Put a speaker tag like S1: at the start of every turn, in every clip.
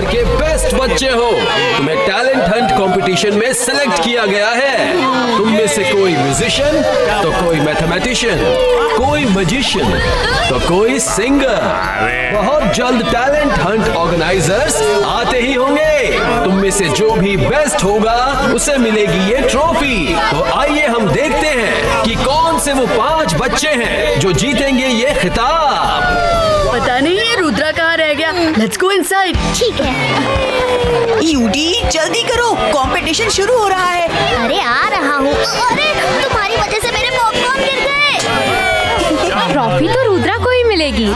S1: घर के बेस्ट बच्चे हो। तुम्हें टैलेंट हंट कंपटीशन में सिलेक्ट किया गया है। तुम में से कोई म्यूजिशियन तो कोई मैथमेटिशियन, कोई मैजिशियन तो कोई सिंगर। बहुत जल्द टैलेंट हंट ऑर्गेनाइजर्स आते ही होंगे। तुम में से जो भी बेस्ट होगा उसे मिलेगी ये ट्रॉफी। तो आइए हम देखते हैं कि कौन से वो 5 बच्चे हैं जो जीतेंगे ये खिताब।
S2: पता नहीं ये रुद्रा कहाँ रह गया। Let's go inside.
S3: ठीक है।
S4: यूडी जल्दी करो, कंपटीशन शुरू हो रहा है।
S3: अरे आ रहा हूँ। अरे तुम्हारी वजह से मेरे पॉपकॉर्न गिर गए।
S5: ट्रॉफी तो रुद्रा को ही मिलेगी।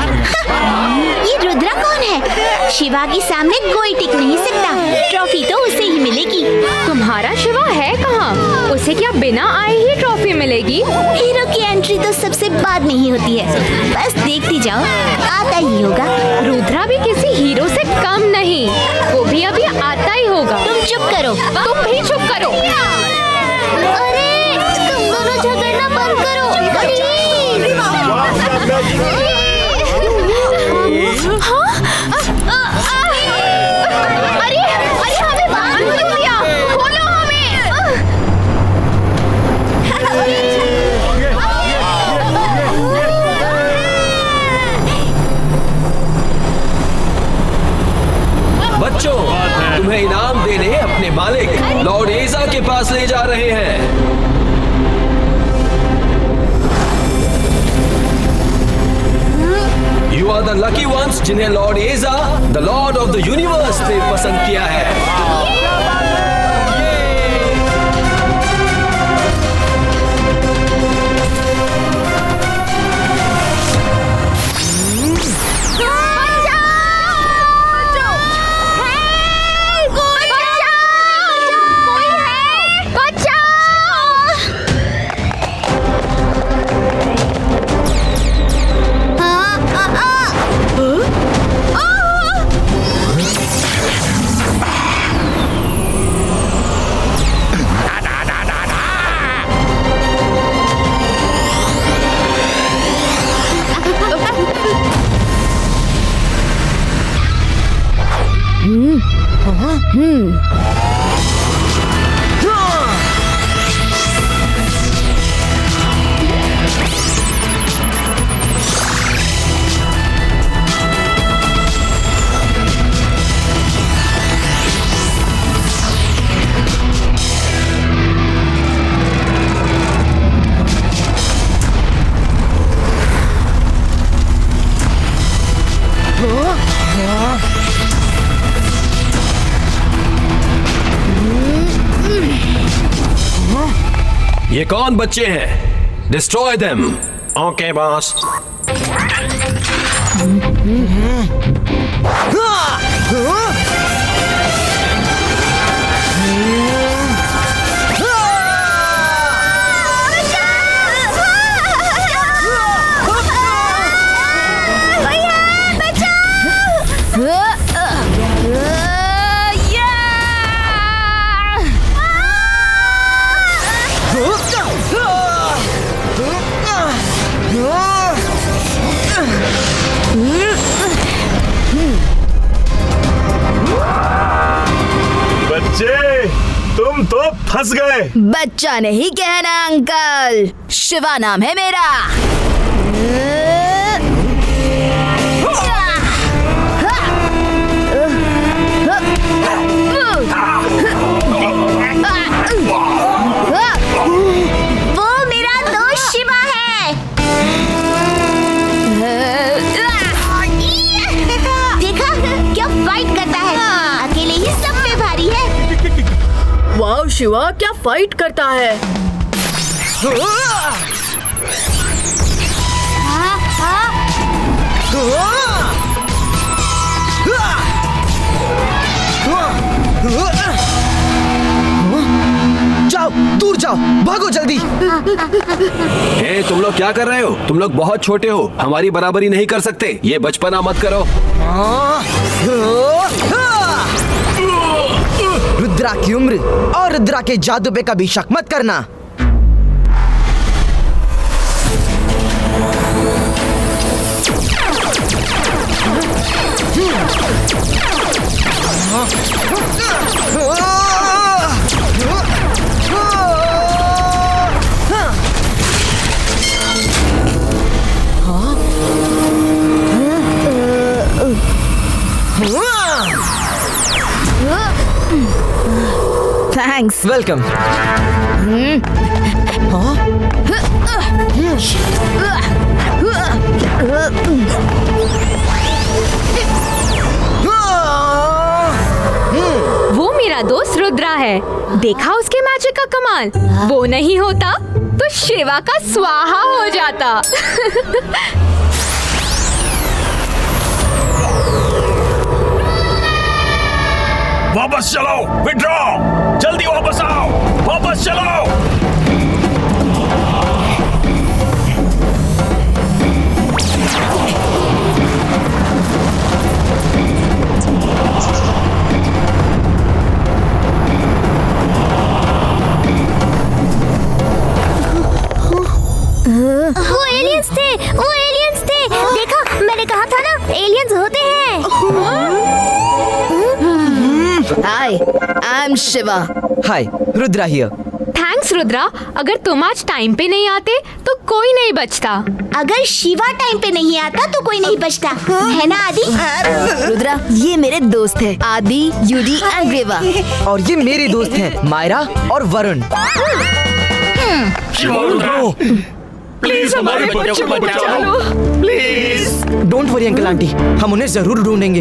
S3: ये रुद्रा कौन है? शिवा के सामने कोई टिक नहीं सकता। ट्रॉफी तो उसे ही मिलेगी।
S5: तुम्हारा शिवा है कहाँ? उसे क्या बिना आए ही ट्रॉफी मिलेगी?
S3: हीरो की एंट्री तो सबसे बाद में ही होती है। बस देखती जाओ, आता ही होगा।
S5: रुद्रा भी किसी हीरो से कम नहीं, वो भी अभी आता ही होगा।
S3: तुम चुप करो।
S5: तुम भी चुप करो।
S3: अरे तुम दोनों झगड़ना बंद करो।
S5: अरे हमें बाहर क्यों दिया? खोलो हमें।
S1: बच्चों, तुम्हें इनाम देने अपने मालिक लॉर्ड एजा के पास ले जा रहे हैं। You are the lucky ones जिन्हें लॉर्ड एजा, the Lord of the universe ने पसंद किया है। ये कौन बच्चे हैं? Destroy them. Okay boss.
S6: बच्चे, तुम तो फंस गए।
S4: बच्चा नहीं कहना अंकल, शिवा नाम है मेरा।
S3: वो मेरा दोस्त शिवा है। देखा क्या फाइट करता है, अकेले ही सब पे भारी है।
S2: वाओ शिवा क्या फाइट करता है।
S7: जाओ, दूर जाओ, भागो जल्दी।
S1: ए, तुम लोग क्या कर रहे हो? तुम लोग बहुत छोटे हो, हमारी बराबरी नहीं कर सकते। ये बचपना मत करो।
S7: रुद्रा की उम्र और रुद्रा के जादू पे कभी शक मत करना।
S4: थैंक्स।
S7: वेलकम।
S5: वो मेरा दोस्त रुद्रा है। देखा उसके मैजिक का कमाल। वो नहीं होता तो शिवा का स्वाहा हो जाता।
S6: वापस चलो, विड्रॉ, जल्दी वापस आओ, वापस चलो।
S3: वो एलियंस थे। देखा, मैंने कहा था ना, एलियंस होते हैं।
S2: Hi, I am Shiva.
S7: Hi, Rudra here.
S5: Thanks Rudra. अगर तुम आज टाइम पे नहीं आते तो कोई नहीं बचता।
S3: अगर शिवा टाइम पे नहीं आता तो कोई नहीं बचता, है ना आदि?
S4: रुद्रा, ये मेरे दोस्त है, आदि, यूडी एंड ग्रेवा।
S7: और ये मेरे दोस्त हैं, मायरा और वरुण।
S6: प्लीज हमारे बच्चों को बचाओ, please.
S7: Don't worry uncle aunty, हम उन्हें जरूर ढूंढेंगे।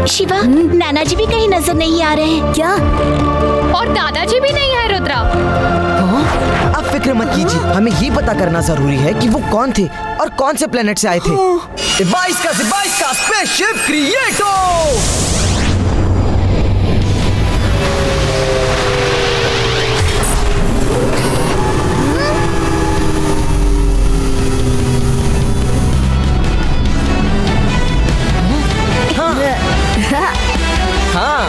S3: शिवा, नाना जी भी कहीं नजर नहीं आ रहे हैं क्या?
S5: और दादाजी भी नहीं है रुद्रा।
S7: आप फिक्र मत कीजिए, हमें ये पता करना जरूरी है कि वो कौन थे और कौन से प्लेनेट से आए थे। 22 का स्पेसशिप क्रिएटो। हाँ।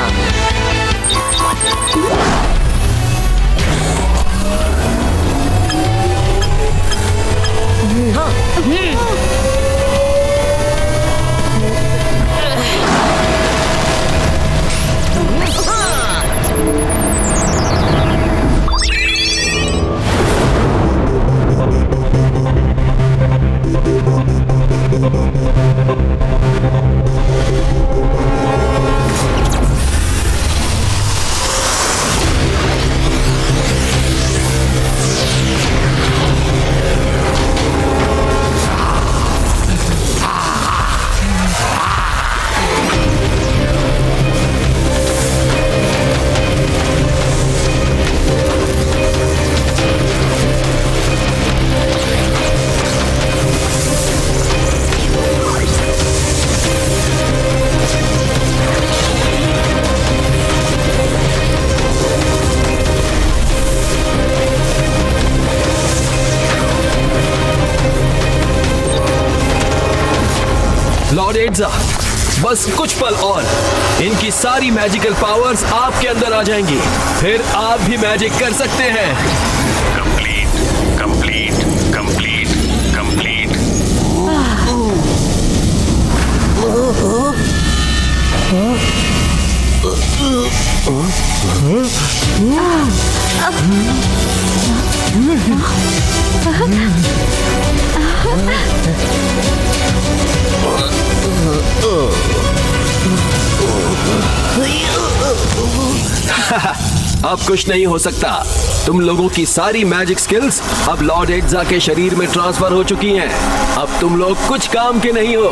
S1: लॉर्ड एड्जा, बस कुछ पल और इनकी सारी मैजिकल पावर्स आपके अंदर आ जाएंगी, फिर आप भी मैजिक कर सकते हैं।
S6: Complete, complete, complete, complete.
S1: अब कुछ नहीं हो सकता। तुम लोगों की सारी मैजिक स्किल्स अब लॉर्ड एड्जा के शरीर में ट्रांसफर हो चुकी हैं। अब तुम लोग कुछ काम के नहीं हो।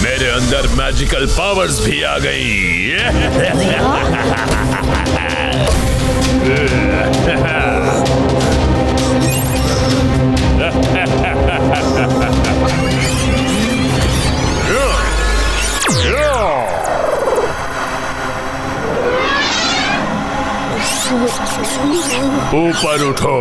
S6: मेरे अंदर मैजिकल पावर्स भी आ गई। ऊपर उठो।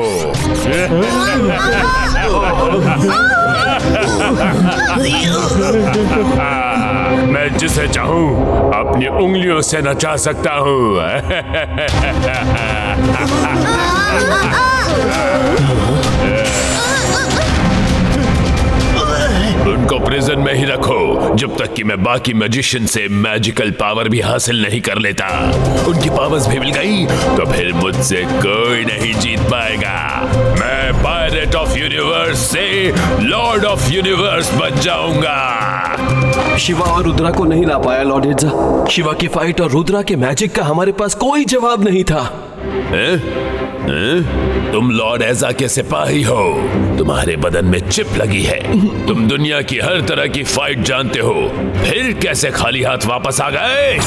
S6: मैं जिसे चाहूं अपनी उंगलियों से नचा सकता हूं। उनको प्रिजन में ही रखो जब तक कि मैं बाकी मैजिशियन से मैजिकल पावर भी हासिल नहीं कर लेता। उनकी पावर्स भी मिल गई तो फिर मुझसे कोई नहीं जीत पाएगा। मैं पायरेट ऑफ यूनिवर्स से लॉर्ड ऑफ यूनिवर्स बन जाऊंगा।
S1: शिवा और रुद्रा को नहीं ला पाया लॉर्ड हिट्जा। शिवा की फाइट और रुद्रा के मैजिक का हमारे पास कोई जवाब नहीं था।
S6: तुम लॉर्ड एजा के सिपाही हो, तुम्हारे बदन में चिप लगी है, तुम दुनिया की हर तरह की फाइट जानते हो, फिर कैसे खाली हाथ वापस आ गए?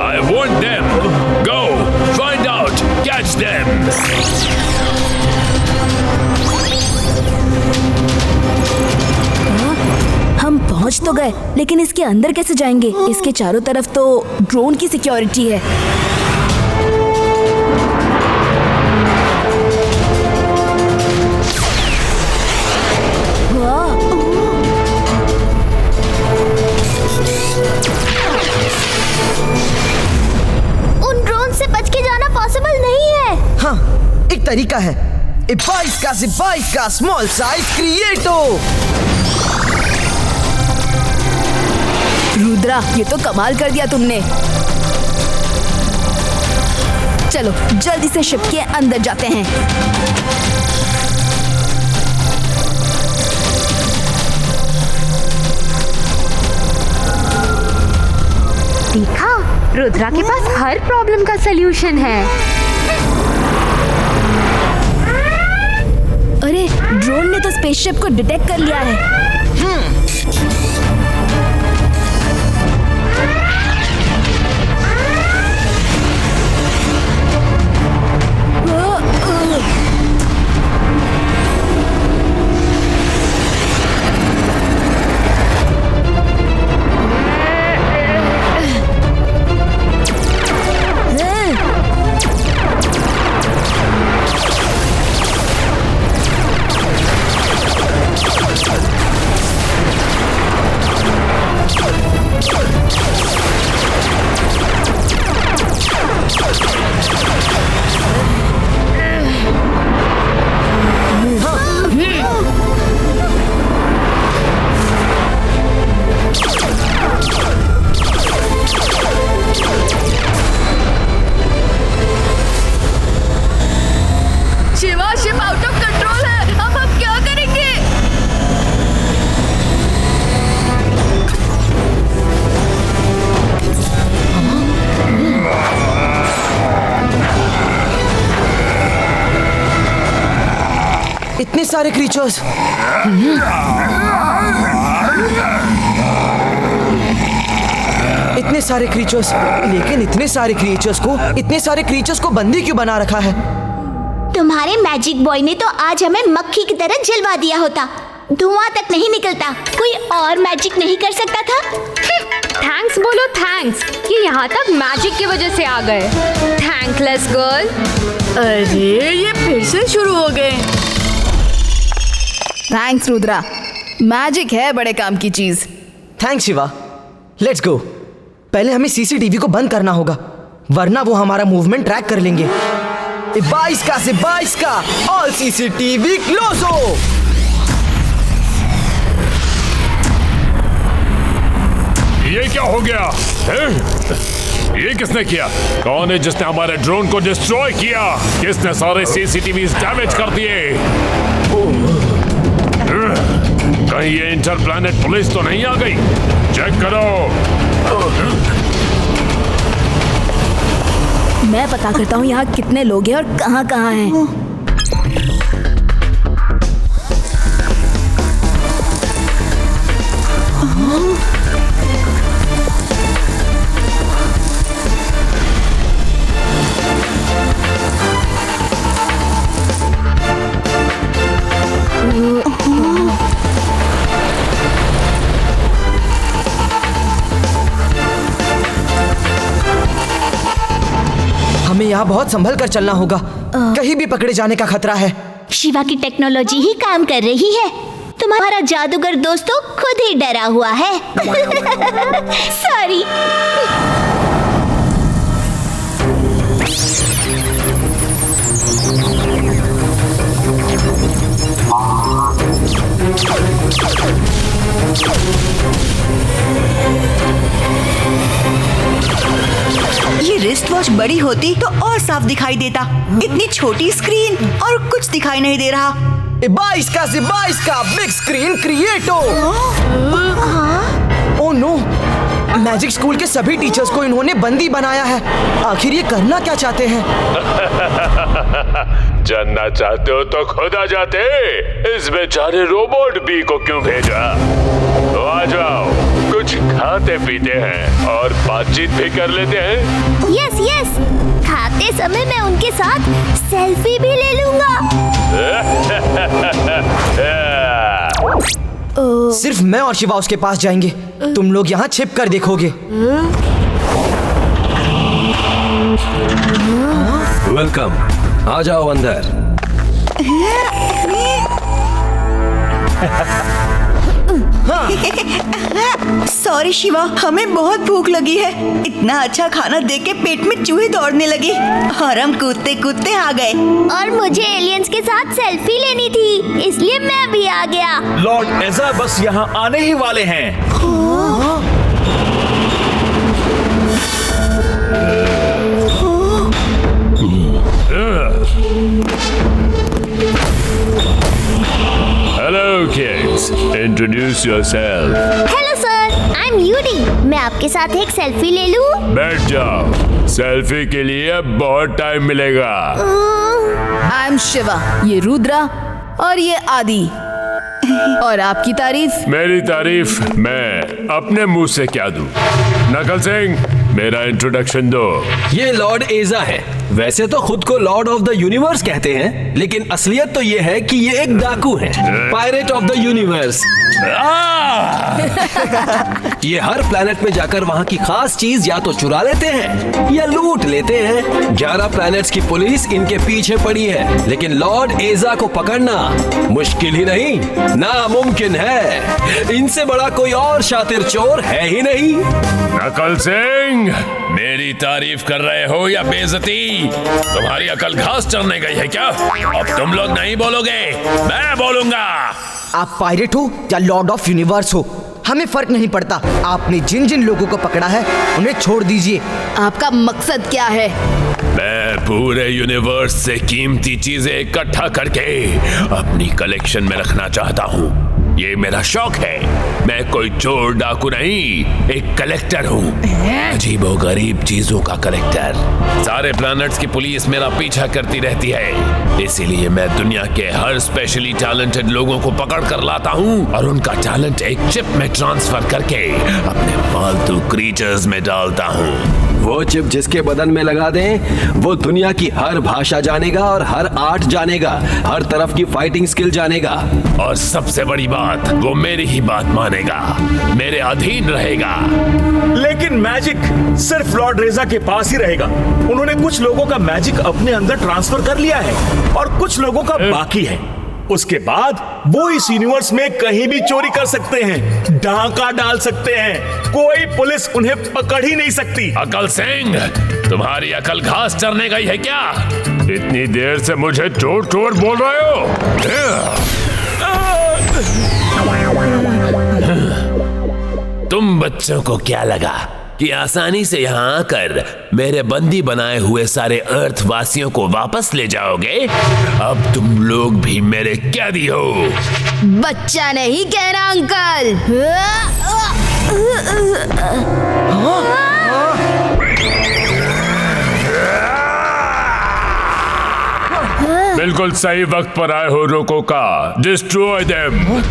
S6: I want them. Go, find out, catch them.
S4: हम पहुंच तो गए, लेकिन इसके अंदर कैसे जाएंगे? इसके चारों तरफ तो ड्रोन की सिक्योरिटी है।
S3: उन ड्रोन से बच के जाना पॉसिबल नहीं है।
S7: हाँ, एक तरीका है। 22 का से 22 का स्मॉल साइज क्रिएटो।
S4: रुद्रा, ये तो कमाल कर दिया तुमने। चलो जल्दी से शिप के अंदर जाते हैं।
S5: देखा, रुद्रा के पास हर प्रॉब्लम का सलूशन है।
S4: अरे, ड्रोन ने तो स्पेसशिप को डिटेक्ट कर लिया है।
S7: इतने सारे क्रीचर्स। इतने सारे क्रीचर्स, लेकिन इतने सारे क्रीचर्स को बंदी क्यों बना रखा है?
S3: तुम्हारे मैजिक बॉय ने तो आज हमें मक्खी की तरह जलवा दिया होता। धुआं तक नहीं निकलता। कोई और मैजिक नहीं कर सकता था?
S5: थैंक्स बोलो, थैंक्स कि यहाँ तक मैजिक की वजह से आ गए। Thankless girl.
S2: अरे ये फिर से शुरू हो गए।
S4: थैंक्स रुद्रा, मैजिक है बड़े काम की चीज।
S7: थैंक्स शिवा। Let's go. पहले हमें सीसीटीवी को बंद करना होगा, वरना वो हमारा मूवमेंट ट्रैक कर लेंगे। 22 का से 22 का ऑल सीसीटीवी क्लोज हो।
S6: ये क्या हो गया है? ये किसने किया? कौन है जिसने हमारे ड्रोन को डिस्ट्रॉय किया? किसने सारे सीसीटीवी डैमेज कर दिए? कहीं ये इंटरप्लैनेट पुलिस तो नहीं आ गई? चेक करो।
S4: मैं पता करता हूँ यहाँ कितने लोग हैं और कहाँ कहाँ हैं।
S7: हमें यहाँ बहुत संभल कर चलना होगा, कहीं भी पकड़े जाने का खतरा है।
S3: शिवा की टेक्नोलॉजी ही काम कर रही है। तुम्हारा जादूगर दोस्त तो खुद ही डरा हुआ है। सॉरी।
S8: ये रिस्ट वॉच बड़ी होती तो और साफ दिखाई देता। इतनी छोटी स्क्रीन और कुछ दिखाई नहीं दे रहा।
S7: 22 का से 22 का बिग स्क्रीन क्रिएटो। ओह नो, मैजिक स्कूल के सभी टीचर्स को इन्होंने बंदी बनाया है। आखिर ये करना क्या चाहते हैं?
S6: जानना चाहते हो तो खुद आ जाते। इस बेचारे रोबोट बी को क्यों भेजा? तो आ जाओ, कुछ खाते पीते हैं और बातचीत भी कर लेते हैं।
S3: यस यस, खाते समय मैं उनके साथ सेल्फी भी ले लूंगा।
S7: सिर्फ मैं और शिवा उसके पास जाएंगे। तुम लोग यहाँ छिप कर देखोगे।
S1: वेलकम, आ जाओ अंदर।
S8: सॉरी शिवा, हमें बहुत भूख लगी है। इतना अच्छा खाना देख के पेट में चूहे दौड़ने लगे और हम कूदते कूदते आ गए।
S3: और मुझे एलियंस के साथ सेल्फी लेनी थी, इसलिए मैं भी आ गया।
S9: लॉर्ड एजा बस यहाँ आने ही वाले हैं।
S6: Hello kids, introduce yourself.
S3: Hello sir, I am Yudi. मैं आपके साथ एक सेल्फी ले लूं?
S6: बैठ जाओ, सेल्फी के लिए बहुत टाइम मिलेगा।
S4: आई एम शिवा, ये रुद्रा और ये आदि। और आपकी तारीफ?
S6: मेरी तारीफ मैं अपने मुंह से क्या दूं? नकल सिंह, मेरा इंट्रोडक्शन दो।
S1: ये लॉर्ड एजा है। वैसे तो खुद को लॉर्ड ऑफ द यूनिवर्स कहते हैं, लेकिन असलियत तो ये है कि ये एक डाकू है, पायरेट ऑफ द यूनिवर्स। ये हर प्लेनेट में जाकर वहाँ की खास चीज या तो चुरा लेते हैं या लूट लेते हैं। 11 प्लैनेट्स की पुलिस इनके पीछे पड़ी है, लेकिन लॉर्ड एजा को पकड़ना मुश्किल ही नहीं, नामुमकिन है। इनसे बड़ा कोई और शातिर चोर है ही नहीं।
S6: नकल सिंह, मेरी तारीफ कर रहे हो या बेइज्जती? तुम्हारी अकल घास चरने गई है क्या? अब तुम लोग नहीं बोलोगे, मैं बोलूंगा।
S7: आप पायरेट हो या लॉर्ड ऑफ यूनिवर्स हो, हमें फर्क नहीं पड़ता। आपने जिन जिन लोगों को पकड़ा है उन्हें छोड़ दीजिए।
S4: आपका मकसद क्या है?
S6: मैं पूरे यूनिवर्स से कीमती चीजें इकट्ठा करके अपनी कलेक्शन में रखना चाहता हूँ। ये मेरा शौक है। मैं कोई चोर डाकू नहीं, एक कलेक्टर हूँ, अजीबोगरीब चीजों का कलेक्टर। सारे प्लैनेट्स की पुलिस मेरा पीछा करती रहती है, इसीलिए मैं दुनिया के हर स्पेशली टैलेंटेड लोगों को पकड़ कर लाता हूँ और उनका टैलेंट एक चिप में ट्रांसफर करके अपने पालतू क्रीचर्स में डालता हूँ।
S1: वो चिप जिसके बदन में लगा दें, वो दुनिया की हर भाषा जानेगा और हर आर्ट जानेगा, हर तरफ की फाइटिंग स्किल जानेगा।
S6: और सबसे बड़ी बात, वो मेरी ही बात मानेगा, मेरे अधीन रहेगा।
S9: लेकिन मैजिक सिर्फ लॉर्ड रेजा के पास ही रहेगा। उन्होंने कुछ लोगों का मैजिक अपने अंदर ट्रांसफर कर लिया है और कुछ लोगों का बाकी है। उसके बाद वो इस यूनिवर्स में कहीं भी चोरी कर सकते हैं, डाका डाल सकते हैं, कोई पुलिस उन्हें पकड़ ही नहीं सकती।
S6: अकल सिंह, तुम्हारी अकल घास चरने गई है क्या? इतनी देर से मुझे चोर चोर बोल रहे हो? तुम बच्चों को क्या लगा कि आसानी से यहाँ आकर मेरे बंदी बनाए हुए सारे अर्थ वासियों को वापस ले जाओगे? अब तुम लोग भी मेरे कैदी हो।
S4: बच्चा नहीं कह रहा अंकल।
S6: बिल्कुल सही वक्त पर आए हो रोको का। Destroy them.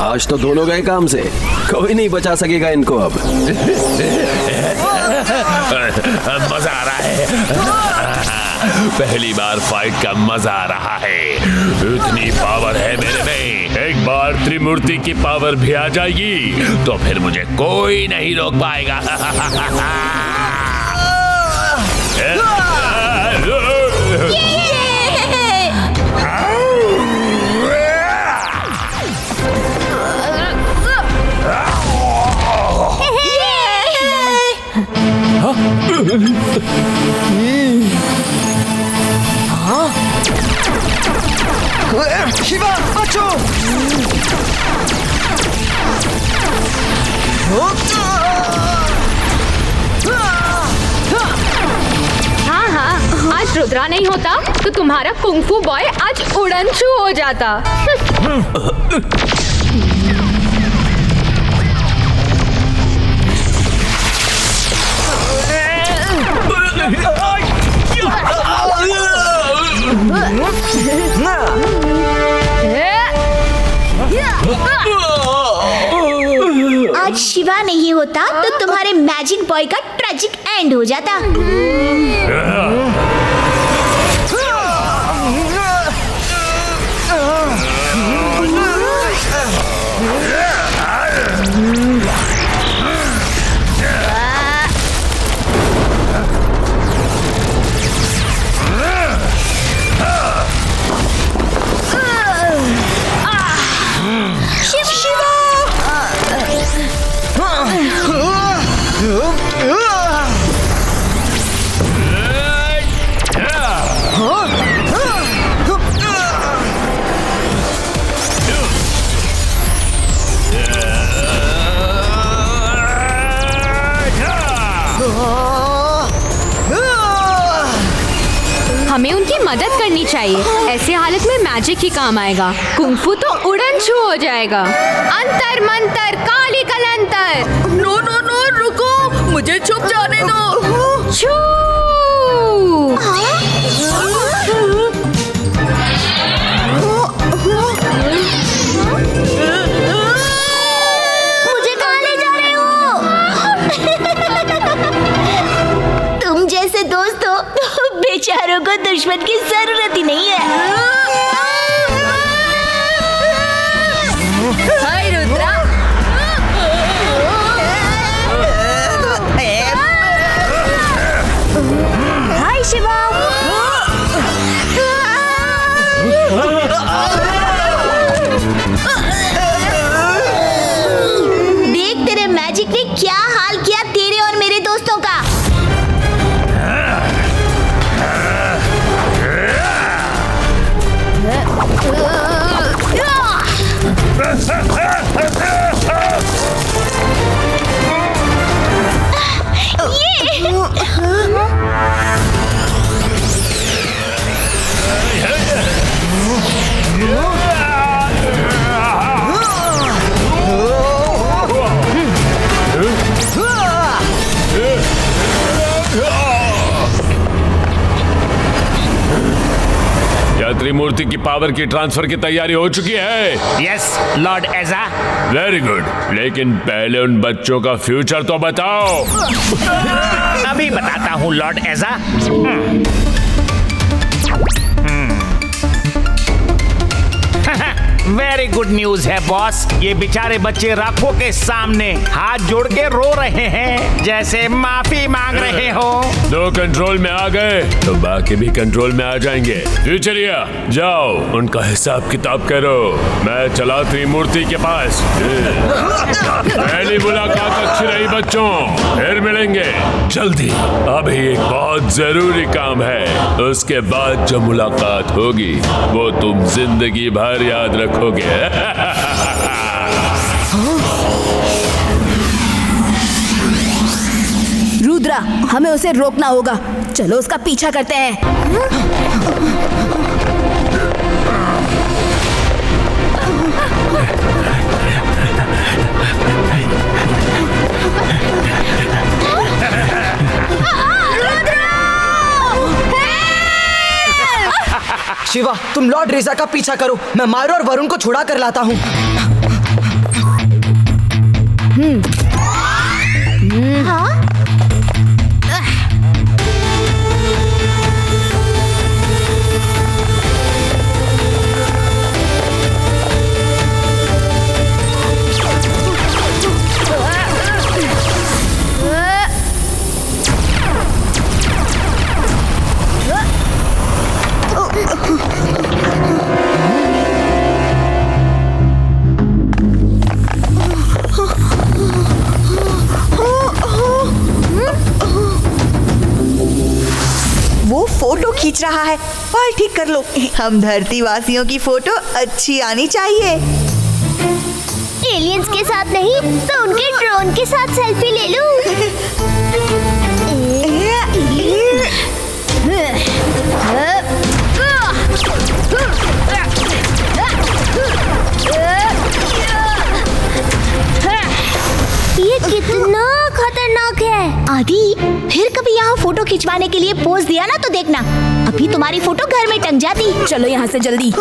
S1: आज तो दोनों गए काम से, कोई नहीं बचा सकेगा इनको अब।
S6: मजा आ रहा है। पहली बार फाइट का मजा आ रहा है। इतनी पावर है मेरे में, एक बार त्रिमूर्ति की पावर भी आ जाएगी तो फिर मुझे कोई नहीं रोक पाएगा।
S7: शिवा बचो!
S5: हाँ हाँ, आज रुद्रा नहीं होता तो तुम्हारा कुंफू बॉय आज उड़नछू हो जाता।
S3: आज शिवा नहीं होता तो तुम्हारे मैजिक बॉय का ट्रेजिक एंड हो जाता।
S5: हमें उनकी मदद करनी चाहिए, ऐसे हालत में मैजिक ही काम आएगा। कुंफू तो उड़नछू हो जाएगा। अंतर मंतर काली कलंतर।
S2: नो नो नो, रुको, मुझे छुप जाने दो।
S5: छू
S3: मुझे कहाँ ले जा रहे हो? तुम जैसे दोस्त हो तो बेचारों को दुश्मन की जरूरत ही नहीं है।
S2: हाय रुद्रा।
S3: हाय शिवा। देख तेरे मैजिक ने क्या हाल किया तेरे और मेरे दोस्तों का।
S6: क्या त्रिमूर्ति की पावर की ट्रांसफर की तैयारी हो चुकी है?
S9: यस लॉर्ड एजा।
S6: वेरी गुड, लेकिन पहले उन बच्चों का फ्यूचर तो बताओ।
S9: अभी बताता हूँ लॉर्ड एजा। वेरी गुड न्यूज है बॉस। ये बेचारे बच्चे राखों के सामने हाथ जोड़ के रो रहे हैं, जैसे माफी मांग रहे हो।
S6: दो कंट्रोल में आ गए तो बाकी भी कंट्रोल में आ जाएंगे। फ्यूचरिया जाओ, उनका हिसाब किताब करो। मैं चला त्रिमूर्ति के पास। पहली मुलाकात अच्छी रही बच्चों, फिर मिलेंगे जल्दी। अभी एक बहुत जरूरी काम है, उसके बाद जो मुलाकात होगी वो तुम जिंदगी भर याद रखोगे।
S4: रुद्रा, हमें उसे रोकना होगा। चलो उसका पीछा करते हैं।
S7: शिवा, तुम लॉर्ड रेजा का पीछा करो, मैं मायरो और वरुण को छुड़ा कर लाता हूँ।
S3: हाँ?
S8: फोटो खींच रहा है। बाल ठीक कर लो। हम धरती वासियों की फोटो अच्छी आनी चाहिए।
S3: एलियंस के साथ नहीं तो उनके ड्रोन के साथ सेल्फी ले लूं। ये कितना खतरनाक है। आदि, फिर कभी यहाँ फोटो खिंचवाने के लिए पोज दिया ना तो देखना, अभी तुम्हारी फोटो घर में टंग जाती।
S4: चलो यहाँ से जल्दी।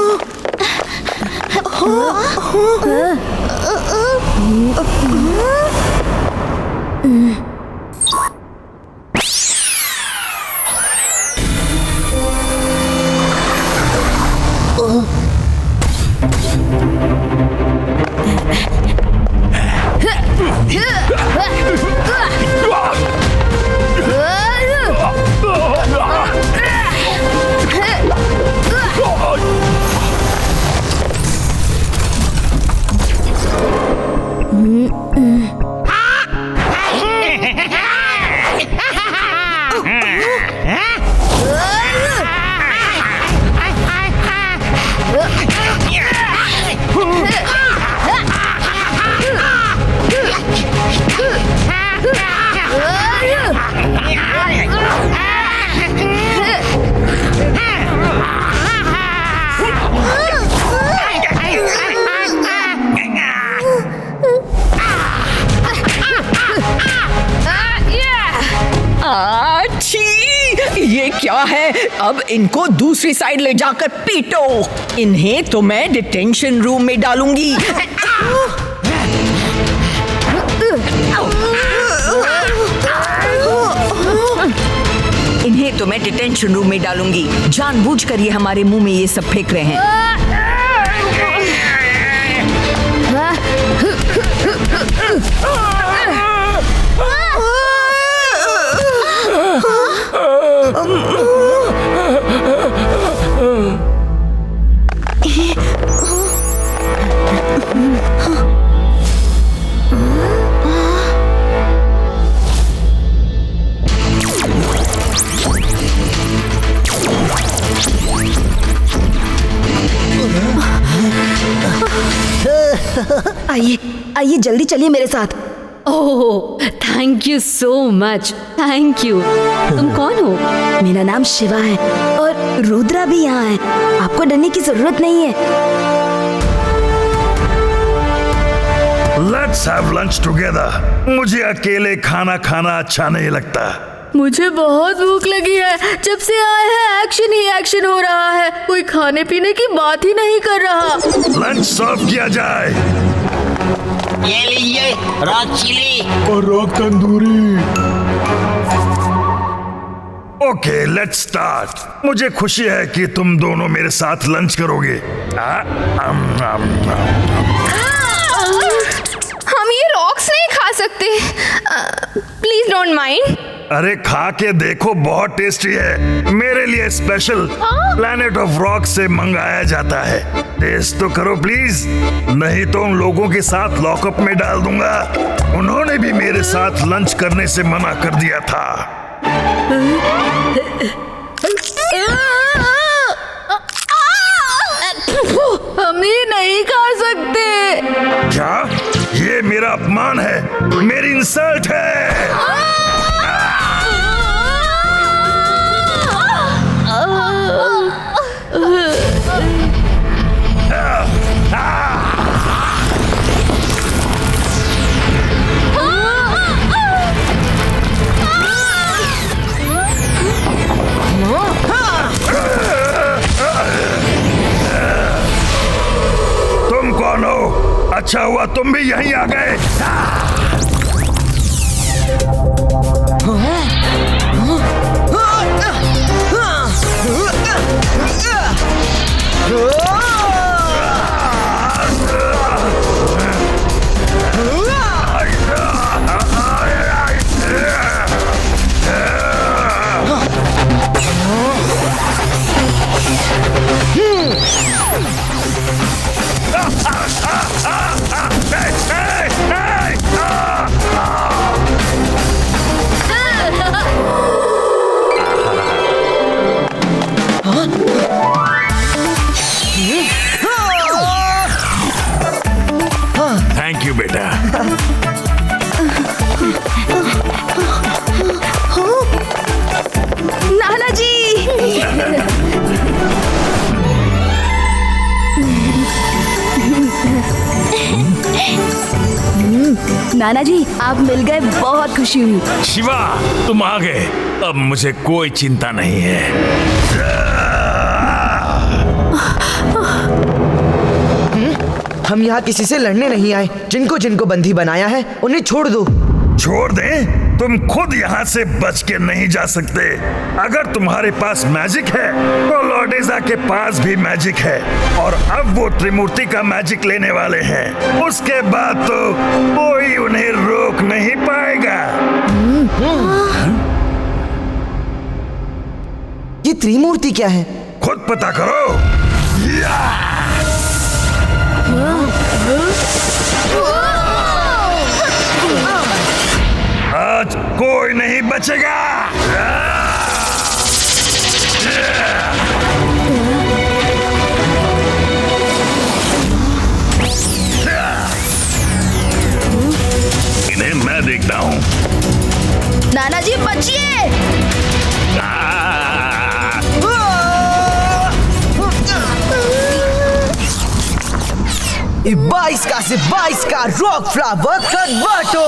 S10: ये क्या है? अब इनको दूसरी साइड ले जाकर पीटो। इन्हें तो मैं डिटेंशन रूम में डालूंगी। इन्हें तो मैं डिटेंशन रूम में डालूंगी। जानबूझकर ये हमारे मुंह में ये सब फेंक रहे हैं।
S4: आइए आइए, जल्दी चलिए मेरे साथ।
S2: Oh, thank you so much. Thank you. तुम कौन हो?
S4: मेरा नाम शिवा है और रुद्रा भी यहाँ है। आपको डरने की जरूरत नहीं है।
S11: Let's have lunch together. मुझे अकेले खाना खाना अच्छा नहीं लगता।
S2: मुझे बहुत भूख लगी है। जब से आए हैं एक्शन ही एक्शन हो रहा है। कोई खाने पीने की बात ही नहीं कर रहा।
S11: लंच सर्व किया जाए।
S12: ये लीजिए रॉक चिली
S11: और rock tandoori. Okay, let's start. मुझे खुशी है कि तुम दोनों मेरे साथ लंच करोगे।
S5: हम ये रॉक्स नहीं खा सकते। Please don't mind.
S11: अरे खा के देखो, बहुत टेस्टी है। मेरे लिए स्पेशल प्लैनेट ऑफ रॉक से मंगाया जाता है। टेस्ट तो करो प्लीज, नहीं तो उन लोगों के साथ लॉकअप में डाल दूंगा। उन्होंने भी मेरे साथ लंच करने से मना कर दिया था।
S2: हम ये नहीं खा सकते।
S11: क्या? ये मेरा अपमान है, मेरी इंसल्ट है। तुम कौन हो? अच्छा हुआ तुम भी यहीं आ गए। Hey!
S4: नाना जी आप मिल गए, बहुत खुशी हुई।
S11: शिवा, तुम आ गए, अब मुझे कोई चिंता नहीं है।
S7: हम यहाँ किसी से लड़ने नहीं आए। जिनको जिनको बंदी बनाया है उन्हें छोड़ दो।
S11: छोड़ दें? तुम खुद यहाँ से बच के नहीं जा सकते। अगर तुम्हारे पास मैजिक है तो लॉर्डेजा के पास भी मैजिक है, और अब वो त्रिमूर्ति का मैजिक लेने वाले हैं। उसके बाद तो कोई उन्हें रोक नहीं पाएगा।
S7: ये त्रिमूर्ति क्या है?
S11: खुद पता करो। आज कोई नहीं बचेगा। इन्हें मैं देखता हूँ।
S4: नाना जी बचिए।
S7: ये 22 का से 22 का रॉक फ्लावर कन्वर्टो।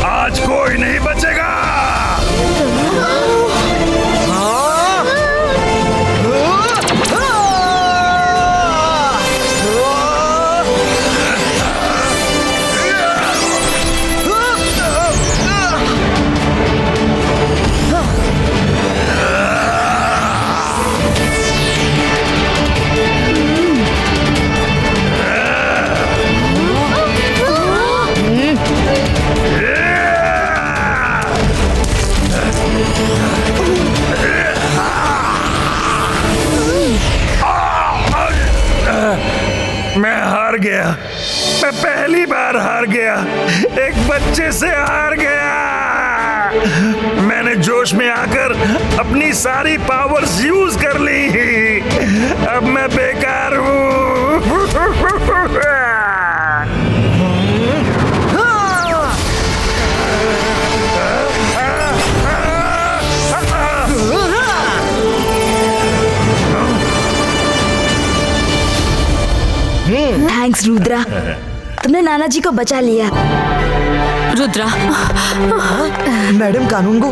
S11: आज कोई नहीं बचेगा। मैं हार गया। मैं पहली बार हार गया। एक बच्चे से हार गया। मैंने जोश में आकर अपनी सारी पावर्स यूज कर ली। अब मैं बेकार हूँ।
S4: थैंक्स रुद्रा, तुमने नाना जी को बचा लिया।
S5: रुद्रा,
S7: मैडम कानूनगो,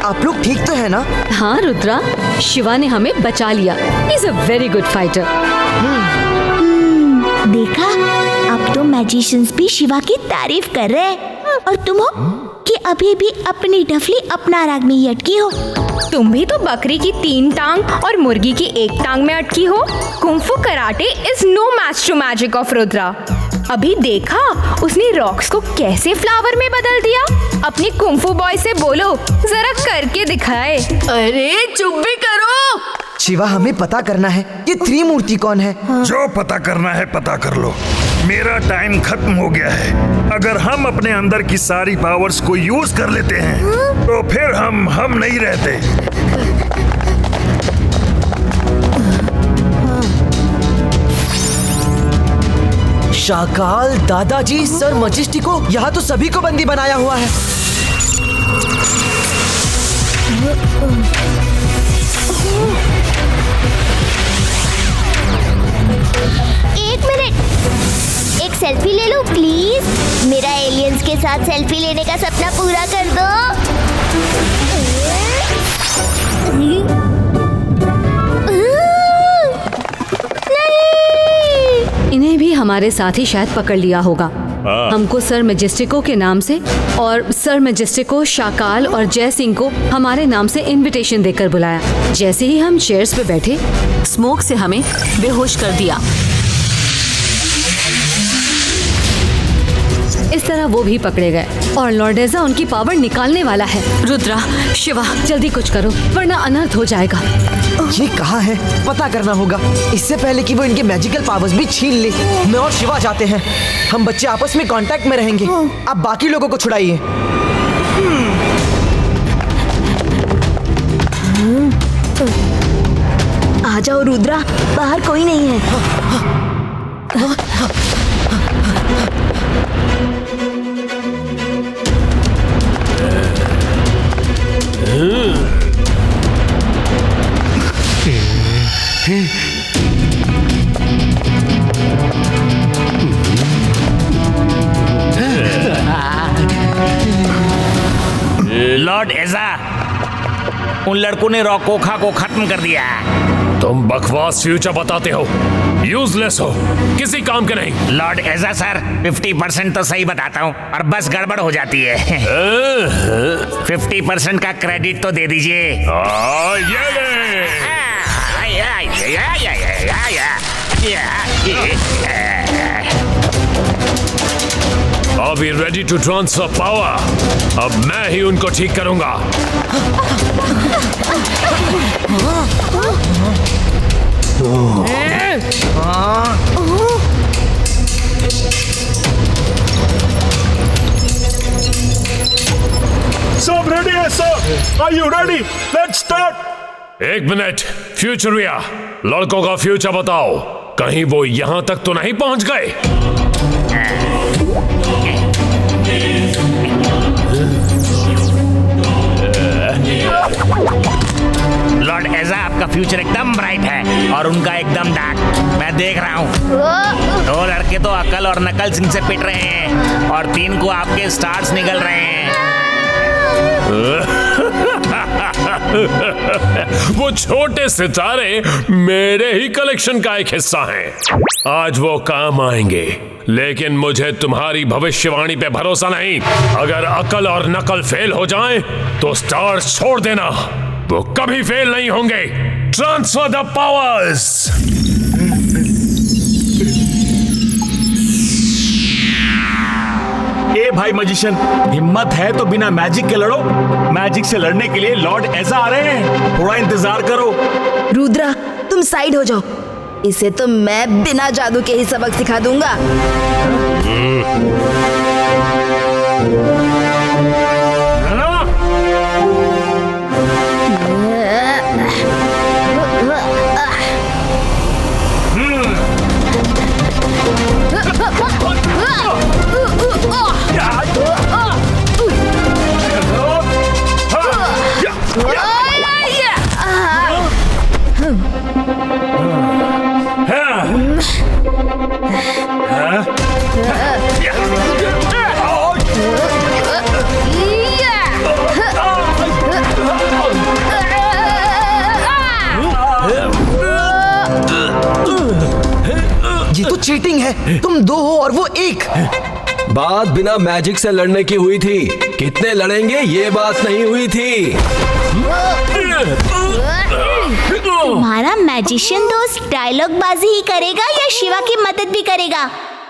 S7: आप लोग ठीक तो है ना?
S5: हाँ रुद्रा, शिवा ने हमें बचा लिया। He is a very good fighter.
S3: देखा, अब तो मैजिशियंस भी शिवा की तारीफ कर रहे हैं, और तुम हो कि अभी भी अपनी डफली अपना राग में ही अटकी हो।
S5: तुम भी तो बकरी की 3 टांग और मुर्गी की 1 टांग में अटकी हो। Kung fu karate is no match to magic of Rudra. अभी देखा उसने रॉक्स को कैसे फ्लावर में बदल दिया। अपने कुंफू बॉय से बोलो जरा करके दिखाए।
S2: अरे चुप भी करो।
S7: शिवा, हमें पता करना है कि त्रिमूर्ति कौन है।
S11: जो पता करना है पता कर लो। मेरा टाइम खत्म हो गया है। अगर हम अपने अंदर की सारी पावर्स को यूज कर लेते हैं तो फिर हम नहीं रहते।
S7: शाकाल, दादाजी, सर मजिस्टिको, यहाँ तो सभी को बंदी बनाया हुआ है।
S3: एक मिनट, एक सेल्फी ले लो प्लीज। मेरा एलियंस के साथ सेल्फी लेने का सपना पूरा कर दो।
S5: इन्हें भी हमारे साथ ही शायद पकड़ लिया होगा। हमको सर मैजेस्टिको के नाम से और सर मैजेस्टिको, शाकाल और जय सिंह को हमारे नाम से इनविटेशन देकर बुलाया। जैसे ही हम चेयर्स पे बैठे, स्मोक से हमें बेहोश कर दिया। इस तरह वो भी पकड़े गए और लॉर्डेजा उनकी पावर निकालने वाला है। रुद्रा, शिवा, जल्दी कुछ करो वरना अनर्थ हो जाएगा।
S7: ये कहाँ है? पता करना होगा इससे पहले कि वो इनके मैजिकल पावर्स भी छीन ले। मैं और शिवा जाते हैं। हम बच्चे आपस में कांटेक्ट में रहेंगे। आप बाकी लोगों को छुड़ाइए।
S4: आ जाओ रुद्रा, बाहर कोई नहीं है।
S12: लॉर्ड एजा, उन लड़कों ने रॉकोखा को खत्म कर दिया।
S6: तुम बकवास फ्यूचर बताते हो, यूजलेस हो, किसी काम के नहीं।
S12: लॉर्ड एजा सर, 50% तो सही बताता हूँ और बस गड़बड़ हो जाती है। 50% का क्रेडिट तो दे दीजिए।
S6: ये ले। Are we ready to transfer power? अब मैं ही उनको ठीक करूंगा।
S9: सब रेडी है सर? Are you ready? Let's start.
S6: एक मिनट, फ्यूचरिया, लड़कों का फ्यूचर बताओ, कहीं वो यहां तक तो नहीं पहुंच गए?
S12: लॉर्ड एजा, आपका फ्यूचर एकदम ब्राइट है और उनका एकदम डार्क। मैं देख रहा हूँ। 2 लड़के तो अकल और नकल सिंह से पिट रहे हैं और 3 को आपके स्टार्स निकल रहे हैं।
S6: वो छोटे सितारे मेरे ही कलेक्शन का एक हिस्सा हैं। आज वो काम आएंगे, लेकिन मुझे तुम्हारी भविष्यवाणी पे भरोसा नहीं। अगर अकल और नकल फेल हो जाएं, तो स्टार्स छोड़ देना, वो कभी फेल नहीं होंगे। Transfer the powers.
S9: ए भाई मैजिशियन, हिम्मत है तो बिना मैजिक के लड़ो। मैजिक से लड़ने के लिए लॉर्ड एजा आ रहे हैं, थोड़ा इंतजार करो।
S4: रुद्रा, तुम साइड हो जाओ, इसे तो मैं बिना जादू के ही सबक सिखा दूंगा।
S7: ये तो चीटिंग है। तुम 2 हो और वो 1।
S1: बात बिना मैजिक से लड़ने की हुई थी, कितने लड़ेंगे ये बात नहीं हुई थी।
S3: तुम्हारा मैजिशियन दोस्त डायलॉग बाजी ही करेगा या शिवा की मदद भी करेगा?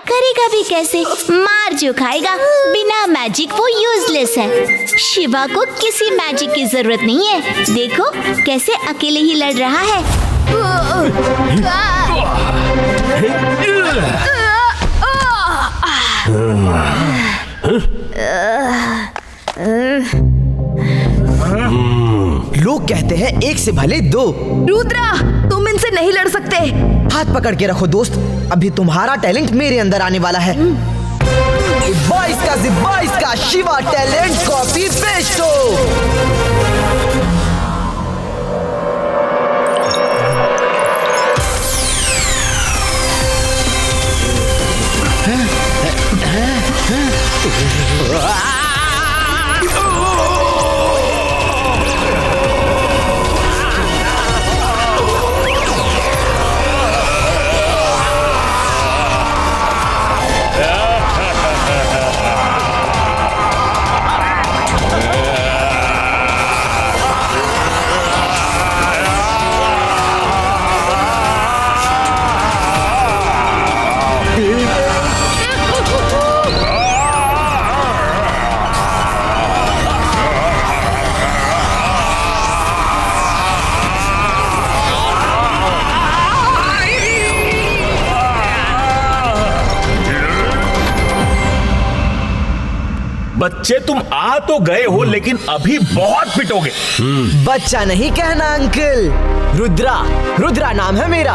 S3: करेगा भी कैसे? मार जो खाएगा। बिना मैजिक वो यूजलेस है। शिवा को किसी मैजिक की जरूरत नहीं है। देखो कैसे अकेले ही लड़ रहा है।
S7: लोग कहते हैं 1 से भले 2।
S4: रुद्रा, तुम इनसे नहीं लड़ सकते।
S7: हाथ पकड़ के रखो दोस्त, अभी तुम्हारा टैलेंट मेरे अंदर आने वाला है। 22 का शिवा टैलेंट कॉपी पेश हो।
S9: बच्चे, तुम आ तो गए हो, लेकिन अभी बहुत पिटोगे।
S7: बच्चा नहीं कहना अंकल, रुद्रा नाम है मेरा।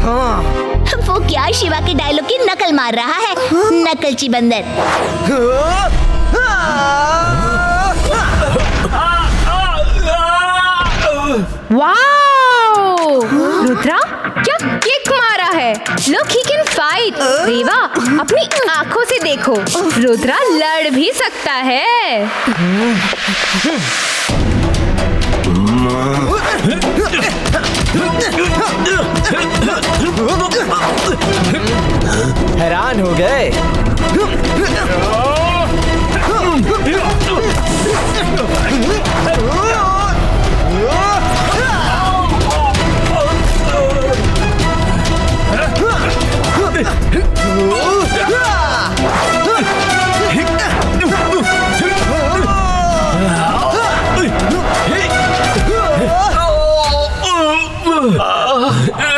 S3: हाँ। वो क्या शिवा के डायलॉग की नकल मार रहा है? नकलची बंदर।
S5: वाह, रुद्रा क्या किक मारा है। Look he can fight. Reva अपनी आंखों से देखो, रुद्रा लड़ भी सकता है।
S7: हैरान हो गए।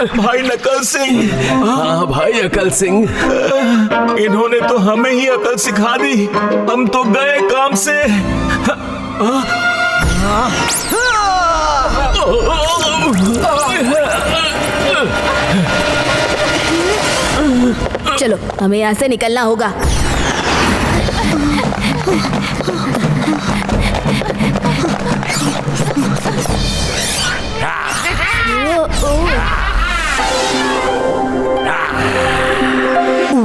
S9: भाई नकल सिंह।
S1: हाँ भाई अकल सिंह,
S9: इन्होंने तो हमें ही अकल सिखा दी। हम तो गए काम से।
S4: चलो हमें यहाँ से निकलना होगा।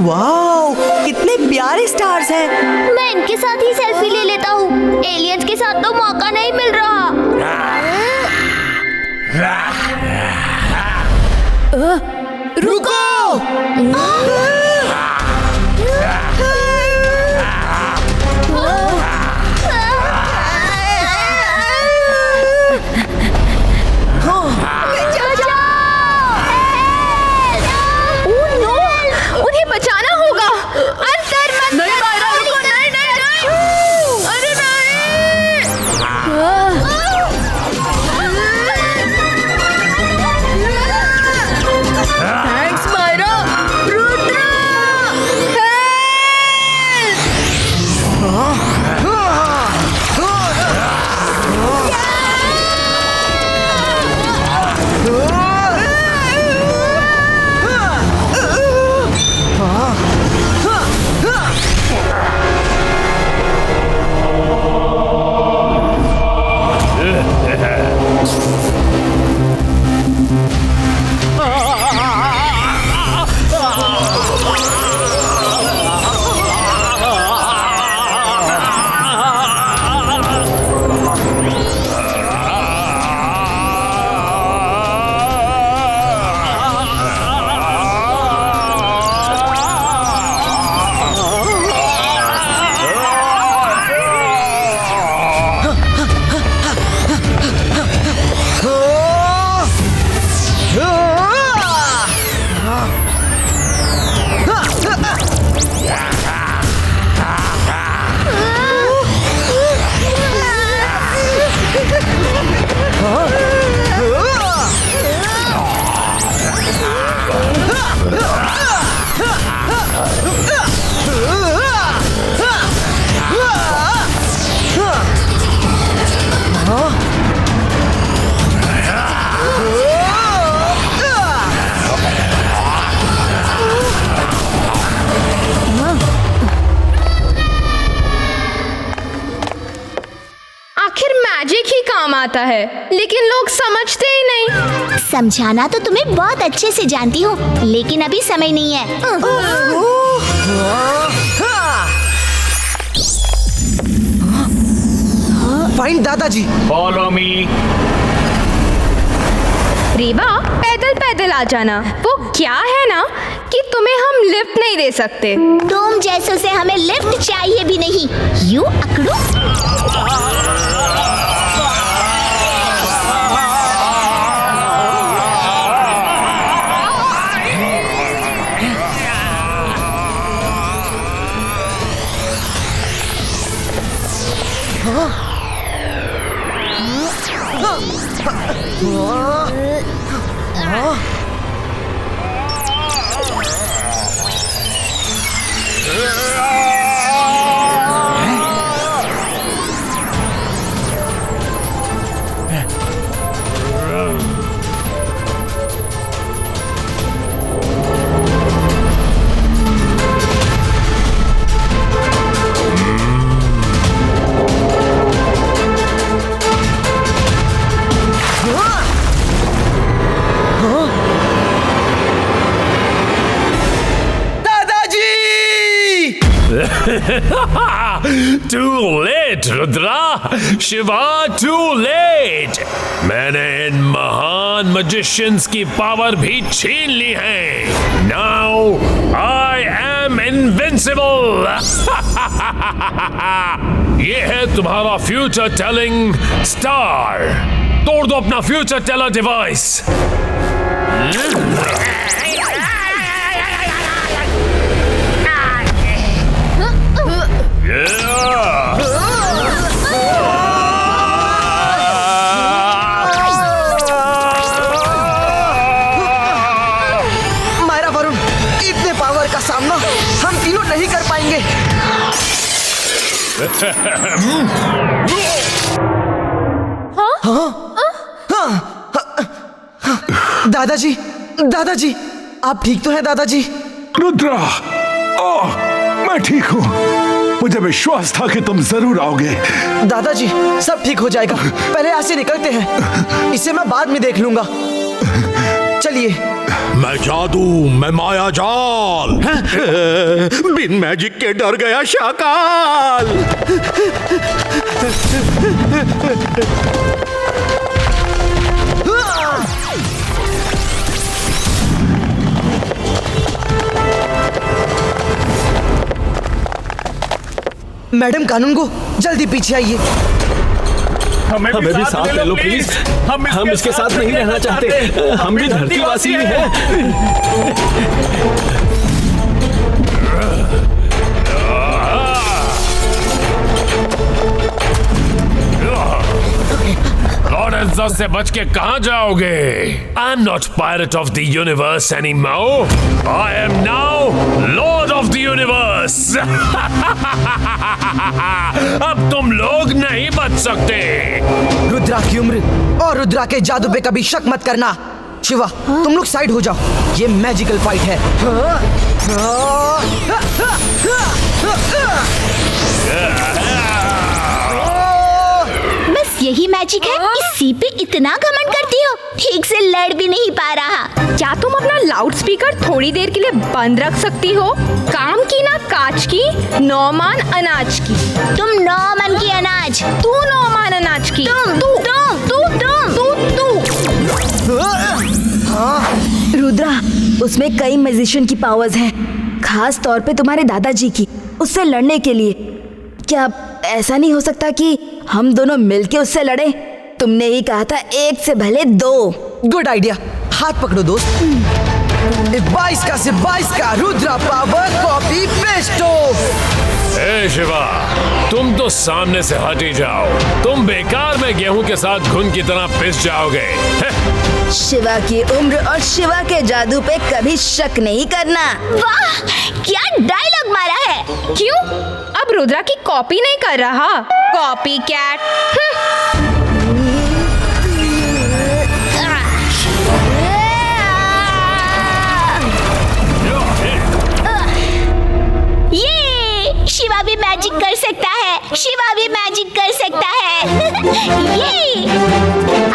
S8: वाओ, कितने प्यारे स्टार्स हैं।
S3: मैं इनके साथ ही सेल्फी ले लेता हूँ। एलियंस के साथ तो मौका नहीं मिल रहा।
S4: रुको।
S5: उन्हें बचाना होगा। अंदर मत
S2: नहीं मायरा, रुको, नहीं नहीं नहीं। अरे नहीं। थैंक्स मायरा। रुद्रा
S5: आता है, लेकिन लोग समझते ही नहीं।
S3: समझाना तो तुम्हें बहुत अच्छे से जानती हूँ, लेकिन अभी समय नहीं है।
S7: फाइन दादाजी।
S12: Follow me.
S5: रेवा पैदल पैदल आ जाना। वो क्या है ना कि तुम्हें हम लिफ्ट नहीं दे सकते।
S3: तुम जैसों से हमें लिफ्ट चाहिए भी नहीं। यू अकड़ू।
S6: Too late, Rudra, Shiva, too late. मैंने इन महान magicians की पावर भी छीन ली है. Now I am invincible. ये है तुम्हारा फ्यूचर टेलिंग स्टार. तोड़ दो अपना future teller device.
S7: Myra, Varun, इतने पावर का सामना हम तीनों नहीं कर पाएंगे. दादाजी, दादाजी, आप ठीक तो हैं दादाजी?
S11: रुद्रा, ओह, मैं ठीक हूँ. मुझे विश्वास था कि तुम जरूर आओगे.
S7: दादाजी, सब ठीक हो जाएगा. पहले यहाँ से निकलते हैं. इसे मैं बाद में देख लूंगा. चलिए.
S13: मैं जादू, मैं माया जाल. बिन मैजिक के डर गया शाकाल.
S7: मैडम कानूनगो, जल्दी पीछे आइए.
S1: हमें भी साथ ले लो प्लीज. हम इसके साथ नहीं रहना चाहते. हम भी धरतीवासी ही हैं.
S6: लॉर्ड एज़ा से बच के कहाँ जाओगे? I am not pirate of the universe anymore. I am now Lord of the universe. अब तुम लोग नहीं बच सकते.
S7: रुद्रा की उम्र और रुद्रा के जादू पे कभी शक मत करना. शिवा, तुम लोग साइड हो जाओ. ये मैजिकल फाइट है.
S3: बस यही मैजिक है. इसी पे इतना घमंड करती हो. ठीक से लड़ भी नहीं पा रहा.
S5: क्या तुम अपना लाउड स्पीकर थोड़ी देर के लिए बंद रख सकती हो? काम की ना काज की, 9 मान अनाज की.
S3: तुम 9 मन की अनाज.
S5: तू 9 मान अनाज की.
S4: रुद्रा, उसमें कई मैजिशियन की पावर्स हैं, खास तौर पे तुम्हारे दादाजी की. उससे लड़ने के लिए क्या ऐसा नहीं हो सकता कि हम दोनों मिलके उससे लड़े? तुमने ही कहा था 1 से भले 2.
S7: Good idea. हाथ पकड़ो दोस्त. 22 का से 22 का रुद्रा पावर कॉपी पेस्टो.
S6: ए शिवा, तुम तो सामने से हट ही जाओ. तुम बेकार में गेहूं के साथ घुन की तरह पिस जाओगे.
S4: शिवा की उम्र और शिवा के जादू पे कभी शक नहीं करना.
S3: वाह, क्या डायलॉग मारा है.
S5: क्यों? अब रुद्रा की कॉपी नहीं कर रहा? Copy cat.
S3: ये शिवा भी मैजिक कर सकता है. शिवा भी मैजिक कर सकता है. ये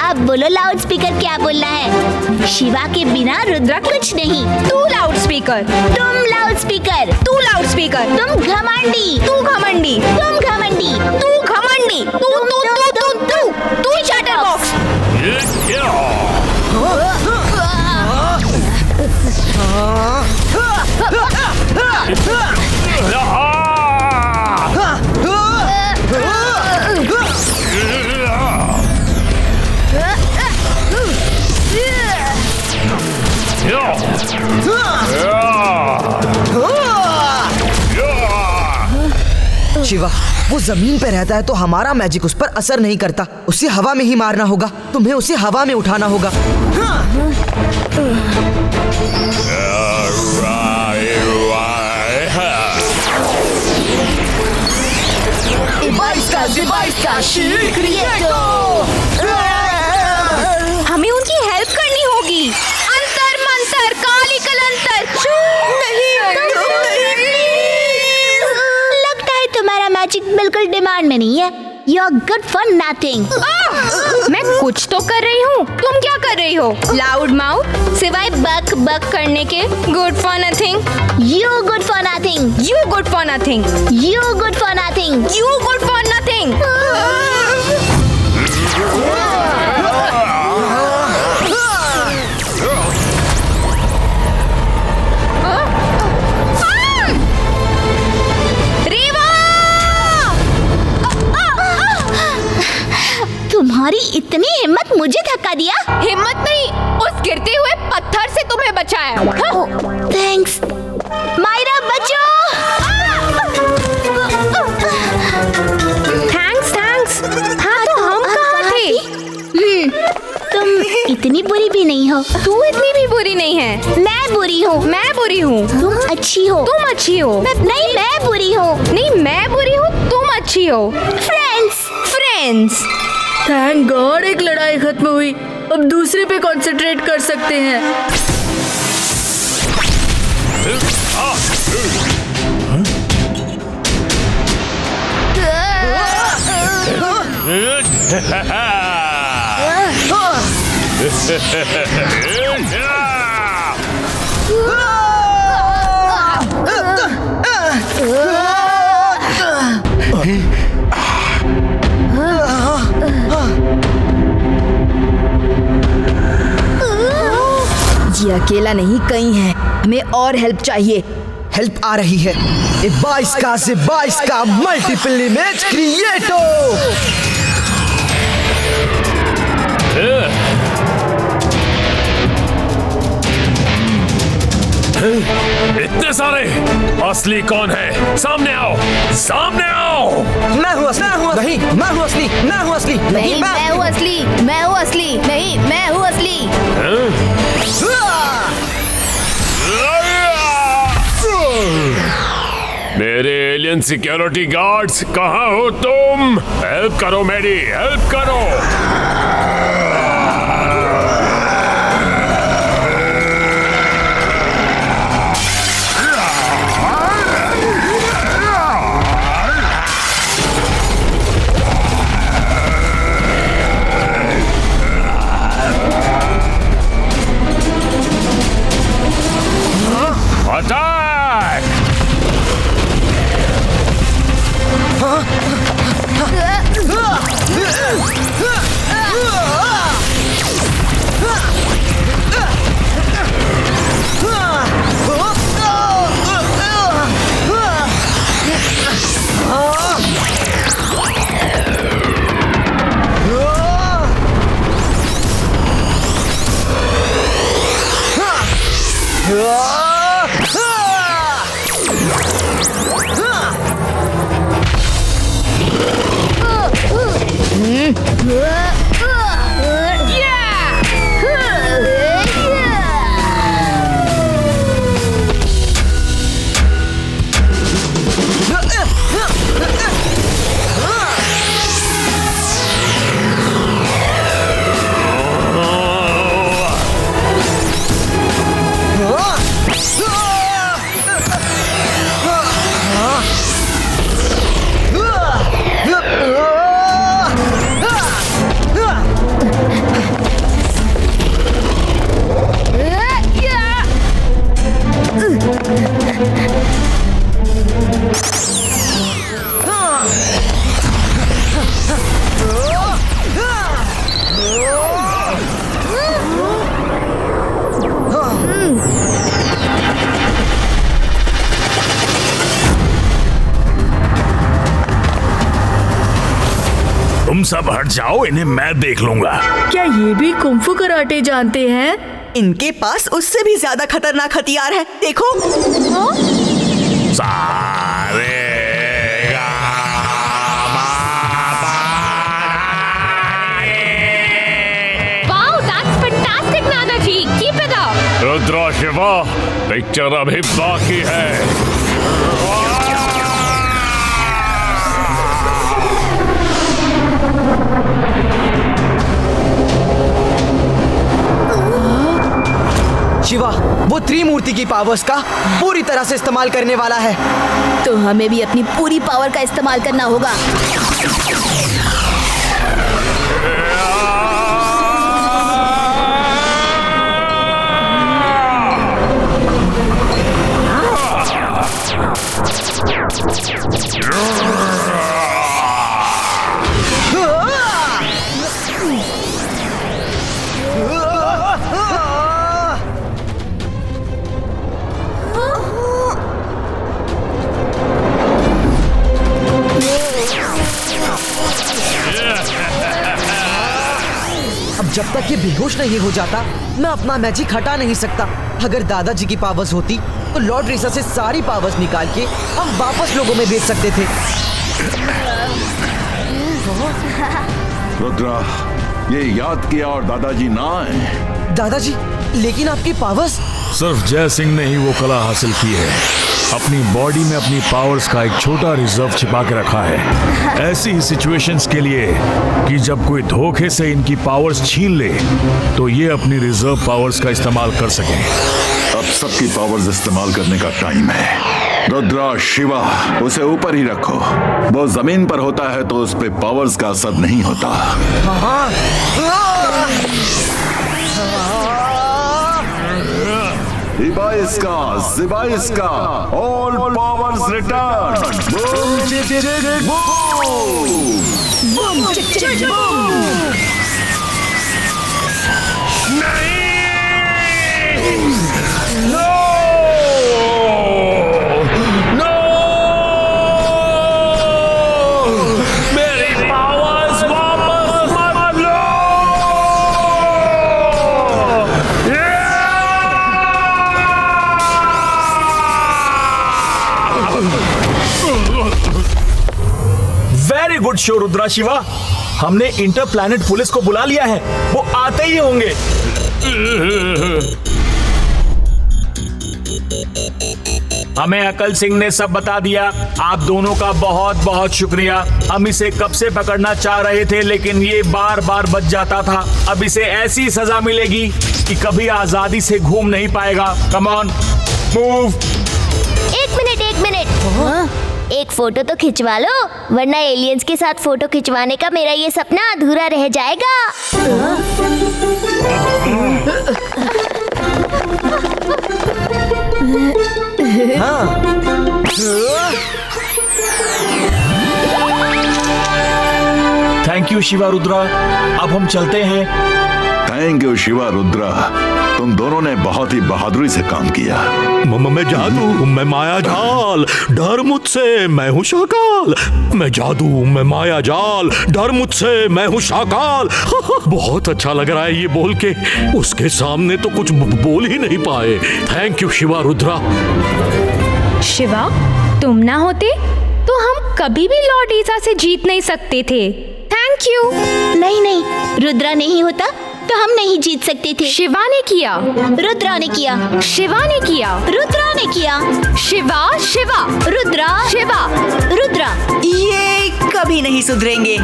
S3: अब बोलो लाउड स्पीकर, क्या बोलना है? शिवा के बिना रुद्रा कुछ नहीं.
S5: तू लाउड स्पीकर.
S3: तुम लाउड स्पीकर.
S5: तू लाउड स्पीकर.
S3: तुम घमंडी.
S5: तू घमंडी.
S3: तुम घमंडी.
S5: तू घमंडी. तू चैटर बॉक्स.
S7: शिवा, वो जमीन पे रहता है तो हमारा मैजिक उस पर असर नहीं करता. उसे हवा में ही मारना होगा. तुम्हें उसे हवा में उठाना होगा.
S5: हमें उनकी हेल्प करनी होगी. अंतर मंतर काली कलंतर.
S3: लगता है तुम्हारा मैजिक बिल्कुल डिमांड में नहीं है. You're good for nothing.
S5: मैं कुछ तो कर रही हूँ. तुम क्या कर रही हो? हो? लाउड माउथ, सिवाय बक बक करने के। Good for nothing.
S3: You good for nothing.
S5: You good for nothing.
S3: You good for nothing.
S5: You good for nothing.
S3: तुम्हारी इतनी हिम्मत, मुझे धक्का दिया?
S5: हिम्मत नहीं, उस गिरते हुए पत्थर से तुम्हें बचाया।
S3: थैंक्स। मायरा बचो।
S5: थैंक्स। हाँ तो हम कहाँ थे?
S3: तुम इतनी बुरी भी नहीं हो।
S5: तू इतनी भी बुरी नहीं है।
S3: मैं बुरी हूँ।
S5: मैं बुरी हूँ।
S3: तुम अच्छी हो।
S5: तुम अच्छी हो।
S3: नहीं, मैं बुरी हूँ।
S5: नहीं, मैं बुरी हूँ, तुम अच्छी हो। फ्रेंड्स।
S2: थैंक गॉड एक लड़ाई खत्म हुई। अब दूसरे पे कंसंट्रेट कर सकते हैं।
S4: ये अकेला नहीं, कई हैं। हमें और हेल्प चाहिए।
S7: हेल्प आ रही है। 22 से 22 का मल्टीपल इमेज क्रिएटो।
S6: इतने सारे! असली कौन है? सामने आओ! सामने आओ!
S7: मैं हूँ असली। नहीं, मैं हूँ असली। मैं हूँ असली।
S2: नहीं, मैं हूँ असली। मैं हूँ असली। नहीं, मैं हूँ असली।
S6: मेरे एलियन सिक्योरिटी गार्ड्स, कहाँ हो तुम? हेल्प करो मेरी, हेल्प करो। अटैक!
S11: तुम सब हट जाओ, इन्हें मैं देख लूंगा।
S2: क्या ये भी कुंफू कराटे जानते हैं?
S8: इनके पास उससे भी ज्यादा खतरनाक हथियार है। देखो।
S6: सारे
S5: Wow, that's fantastic, Nana ji. Keep it up.
S6: Rudra Shiva, picture अभी बाकी है।
S7: शिवा, वो त्रिमूर्ति की पावर्स का पूरी तरह से इस्तेमाल करने वाला है।
S4: तो हमें भी अपनी पूरी पावर का इस्तेमाल करना होगा।
S7: बेहोश नहीं हो जाता, मैं अपना मैजिक हटा नहीं सकता। अगर दादाजी की पावर्स होती तो लॉर्ड रेसा से सारी पावर्स निकाल के हम वापस लोगों में बेच सकते थे।
S11: रुद्रा, ये याद किया और दादाजी ना आए।
S7: दादाजी, लेकिन आपकी पावर्स?
S9: सिर्फ जय सिंह ने ही वो कला हासिल की है। अपनी बॉडी में अपनी पावर्स का एक छोटा रिजर्व छिपा के रखा है, ऐसी ही सिचुएशंस के लिए कि जब कोई धोखे से इनकी पावर्स छीन ले तो ये अपनी रिजर्व पावर्स का इस्तेमाल कर सकें।
S11: अब सबकी पावर्स इस्तेमाल करने का टाइम है। रुद्रा, शिवा, उसे ऊपर ही रखो। वो जमीन पर होता है तो उस पे पावर्स का असर नहीं होता। Zibaiska, all powers return. Boom, chick, chick, boom. Boom, chick, chick, boom.
S9: No! No! मेरी पावर्स वापस मत लो! Very good show Rudra Shiva. हमने इंटर प्लैनेट पुलिस को बुला लिया है, वो आते ही होंगे। हमें अकल सिंह ने सब बता दिया। आप दोनों का बहुत बहुत शुक्रिया। हम इसे कब से पकड़ना चाह रहे थे लेकिन ये बार बार बच जाता था। अब इसे ऐसी सजा मिलेगी कि कभी आजादी से घूम नहीं पाएगा। Come on, move.
S3: एक मिनट। एक फोटो तो खिंचवा लो, वरना एलियंस के साथ फोटो खिंचवाने का मेरा ये सपना अधूरा रह जाएगा।
S9: थैंक यू शिवा रुद्रा, अब हम चलते हैं।
S11: थैंक यू शिवा रुद्रा, तुम दोनों ने बहुत ही बहादुरी से काम किया।
S13: मैं जादू, मैं माया जाल, डर मुझसे, मैं हूँ शाकाल। मैं जादू, मैं माया जाल, डर मुझसे, मैं हूँ शाकाल। बहुत अच्छा लग रहा है ये बोल के। उसके सामने तो कुछ बोल ही नहीं पाए। Thank you Shiva Rudra.
S5: शिवा, तुम ना होते तो हम कभी भी लॉर्ड ईसा से जीत नहीं सकते थे। Thank you.
S3: नहीं, रुद्रा नहीं होता तो हम नहीं जीत सकते थे।
S5: शिवा ने किया,
S3: रुद्रा ने किया,
S5: शिवा ने किया,
S3: रुद्रा ने किया,
S5: शिवा,
S3: रुद्रा,
S5: शिवा,
S3: रुद्रा।
S8: ये कभी नहीं सुधरेंगे।